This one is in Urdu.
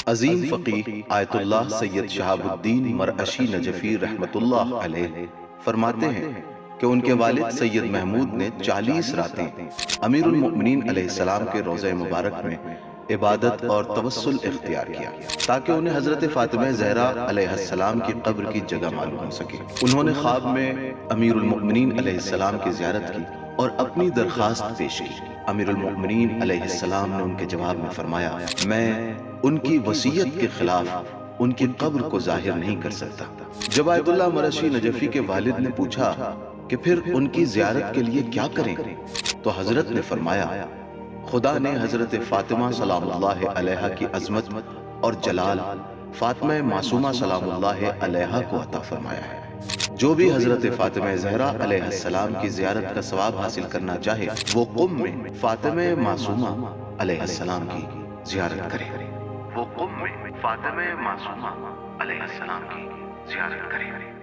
عظیم فقیہ آیت اللہ سید شہاب الدین مرعشی نجفی رحمت اللہ علیہ فرماتے ہیں کہ ان کے والد سید محمود نے 40 راتیں امیر المؤمنین علیہ السلام کے روضہ مبارک میں عبادت اور توسل اختیار کیا تاکہ انہیں حضرت فاطمہ زہرا علیہ السلام کی قبر کی جگہ معلوم ہو سکے۔ انہوں نے خواب میں امیر المؤمنین علیہ السلام کی زیارت کی اور اپنی درخواست پیش کی۔ امیر المؤمنین علیہ السلام نے ان کے جواب میں فرمایا، میں ان کی وصیت کے خلاف ان کی قبر کو ظاہر نہیں کر سکتا۔ جب آیت اللہ مرعشی نجفی کے والد نے پوچھا کہ پھر ان کی زیارت کے لیے کیا کریں تو حضرت نے فرمایا، خدا نے حضرت فاطمہ سلام اللہ علیہا کی عظمت اور جلال فاطمہ معصومہ سلام اللہ علیہا کو عطا فرمایا ہے۔ جو بھی حضرت فاطمہ زہرا علیہ السلام کی زیارت کا ثواب حاصل کرنا چاہے وہ قم میں فاطمہ معصومہ علیہ السلام کی زیارت کرے۔ وہ قم میں فاطمہ معصومہ علیہ السلام کی زیارت کرے۔